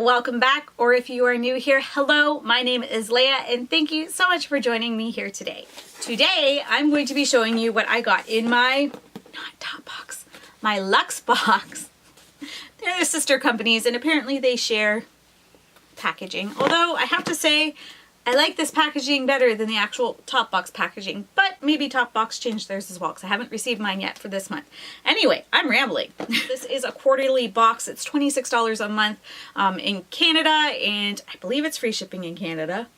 welcome back, or if you are new here, hello, my name is Leah and thank you so much for joining me here today. Today, I'm going to be showing you what I got in my, not top box, my Luxe box. They're sister companies and apparently they share packaging. Although I have to say, I like this packaging better than the actual top box packaging, but maybe top box changed theirs as well because I haven't received mine yet for this month. Anyway, I'm rambling. This is a quarterly box. It's $26 a month in Canada, and I believe it's free shipping in Canada.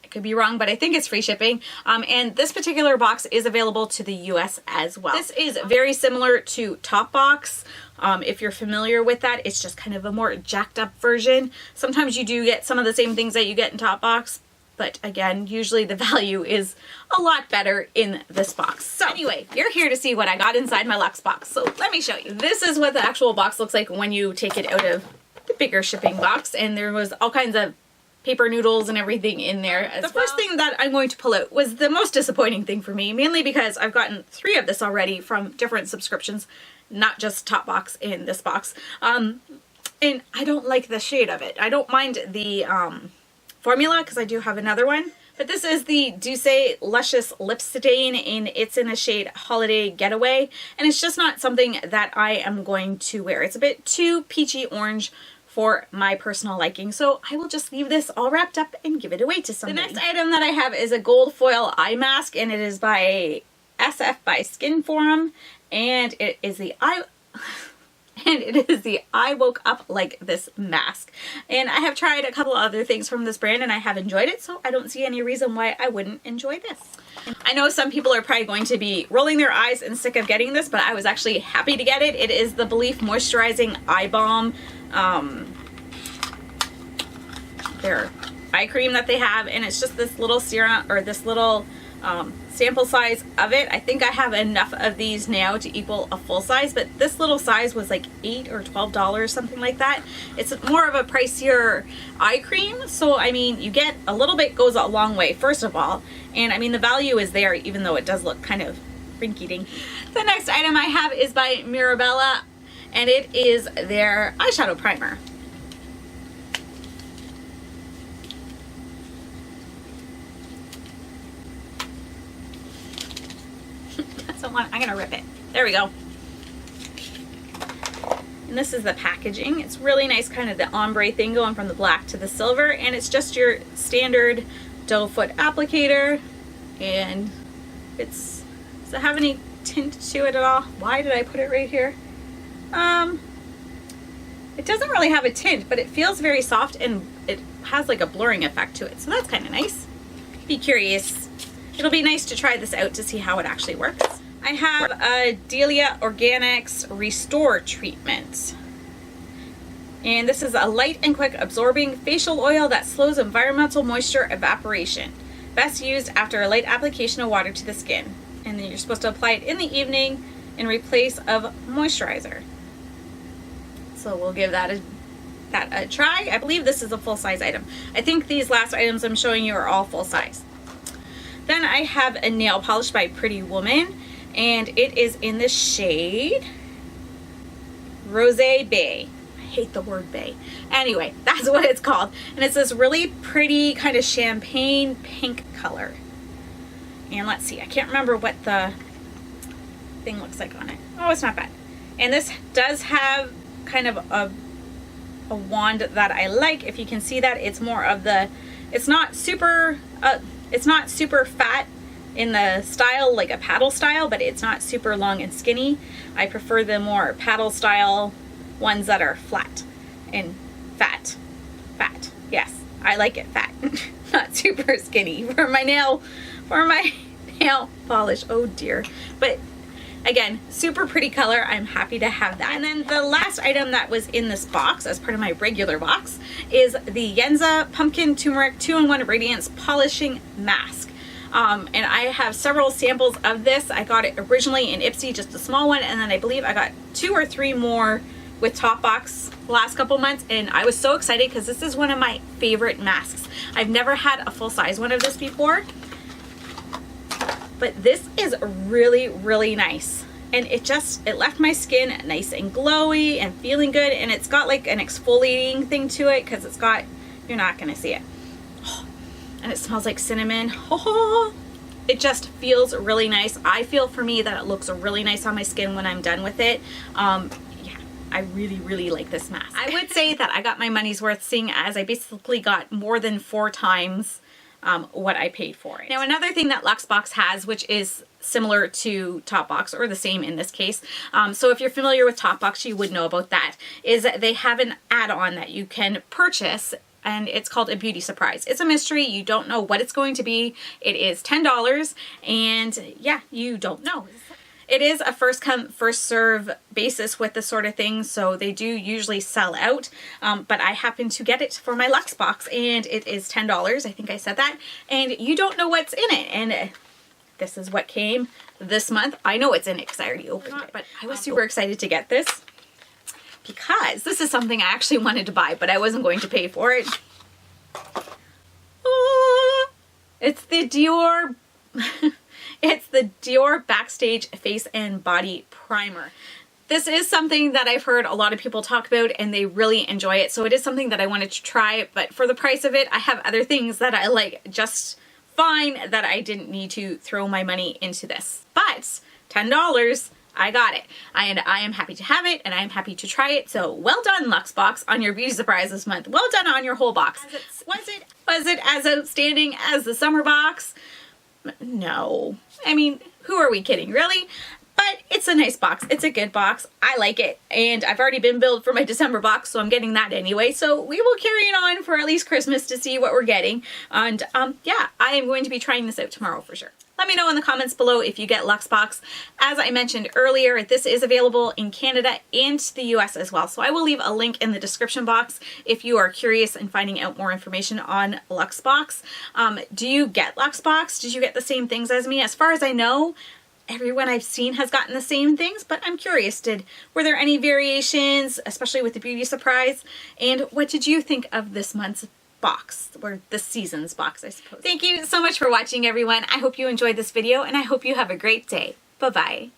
I could be wrong, but I think it's free shipping. And this particular box is available to the US as well. This is very similar to top box. If you're familiar with that, it's just kind of a more jacked up version. Sometimes you do get some of the same things that you get in top box, but again, usually the value is a lot better in this box. So anyway, you're here to see what I got inside my Luxe box. So let me show you. This is what the actual box looks like when you take it out of the bigger shipping box, and there was all kinds of paper noodles and everything in there as well. The first thing that I'm going to pull out was the most disappointing thing for me, mainly because I've gotten 3 of this already from different subscriptions, not just top box in this box. And I don't like the shade of it. I don't mind the formula because I do have another one. But this is the Doucce Luscious Lip Stain, and it's in the shade Holiday Getaway. And it's just not something that I am going to wear. It's a bit too peachy orange for my personal liking. So I will just leave this all wrapped up and give it away to somebody. The next item that I have is a gold foil eye mask, and it is by SF by Skin Forum. And it is the I woke up like this mask. And I have tried a couple other things from this brand and I have enjoyed it, so I don't see any reason why I wouldn't enjoy this. I know some people are probably going to be rolling their eyes and sick of getting this, but I was actually happy to get it. It is the Belif Moisturizing Eye Balm, their eye cream that they have, and it's just this little serum, or this little sample size of it. I think I have enough of these now to equal a full size, but this little size was like $8 or $12, something like that. It's more of a pricier eye cream, so I mean, you get a little bit, goes a long way, first of all, and I mean, the value is there, even though it does look kind of rinky-dink. The next item I have is by Mirabelle, and it is their eyeshadow primer. I'm gonna rip it. There we go. And this is the packaging. It's really nice, kind of the ombre thing going from the black to the silver, and it's just your standard doe foot applicator, and does it have any tint to it at all? Why did I put it right here? It doesn't really have a tint, but it feels very soft and it has like a blurring effect to it, so that's kind of nice. Be curious. It'll be nice to try this out to see how it actually works. I have a Delia Organics Restore Treatment. And this is a light and quick absorbing facial oil that slows environmental moisture evaporation. Best used after a light application of water to the skin. And then you're supposed to apply it in the evening in replace of moisturizer. So we'll give that a try. I believe this is a full-size item. I think these last items I'm showing you are all full-size. Then I have a nail polish by Pretty Woman, and it is in the shade Rosé Bay. I hate the word bay. Anyway, that's what it's called. And it's this really pretty kind of champagne pink color. And let's see, I can't remember what the thing looks like on it. Oh, it's not bad. And this does have kind of a wand that I like. If you can see that, it's more of the, it's not super fat in the style, like a paddle style, but it's not super long and skinny. I prefer the more paddle style ones that are flat and fat. Yes, I like it fat, not super skinny for my nail polish. Oh dear. But again, super pretty color. I'm happy to have that. And then the last item that was in this box as part of my regular box is the Yensa Pumpkin Tumeric 2-in-1 Radiance Polishing Mask. And I have several samples of this. I got it originally in Ipsy, just a small one, and then I believe I got 2 or 3 more with Top Box the last couple months, and I was so excited because this is one of my favorite masks. I've never had a full-size one of this before, but this is really, really nice. and it left my skin nice and glowy and feeling good, and it's got like an exfoliating thing to it because it's got, you're not gonna see it, and it smells like cinnamon. It just feels really nice. I feel for me that it looks really nice on my skin when I'm done with it. Yeah, I really like this mask. I would say that I got my money's worth, seeing as I basically got more than 4 times what I paid for it. Now, another thing that Luxe Box has, which is similar to Top Box, or the same in this case, so if you're familiar with Top Box, you would know about that, is that they have an add-on that you can purchase, and it's called a beauty surprise. It's a mystery. You don't know what it's going to be. It is $10, and yeah, you don't know. It is a first come, first serve basis with this sort of thing, so they do usually sell out, but I happen to get it for my Luxe Box, and it is $10. I think I said that, and you don't know what's in it, and this is what came this month. I know it's in it because I already opened it, but I was super excited to get this because this is something I actually wanted to buy, but I wasn't going to pay for it. It's the Dior... It's the Dior Backstage Face and Body Primer. This is something that I've heard a lot of people talk about and they really enjoy it. So it is something that I wanted to try, but for the price of it, I have other things that I like just fine that I didn't need to throw my money into this. But $10, I got it. And I am happy to have it, and I am happy to try it. So well done, Luxe Box, on your beauty surprise this month. Well done on your whole box. Was it as outstanding as the summer box? No. I mean, who are we kidding, really? But it's a nice box. It's a good box. I like it. And I've already been billed for my December box, so I'm getting that anyway. So we will carry it on for at least Christmas to see what we're getting. And yeah, I am going to be trying this out tomorrow for sure. Let me know in the comments below if you get Luxe Box. As I mentioned earlier, this is available in Canada and the US as well. So I will leave a link in the description box if you are curious and finding out more information on Luxe Box. Do you get Luxe Box? Did you get the same things as me? As far as I know, everyone I've seen has gotten the same things, but I'm curious, were there any variations, especially with the beauty surprise? And what did you think of this month's box, or this season's box, I suppose? Thank you so much for watching, everyone. I hope you enjoyed this video, and I hope you have a great day. Bye-bye.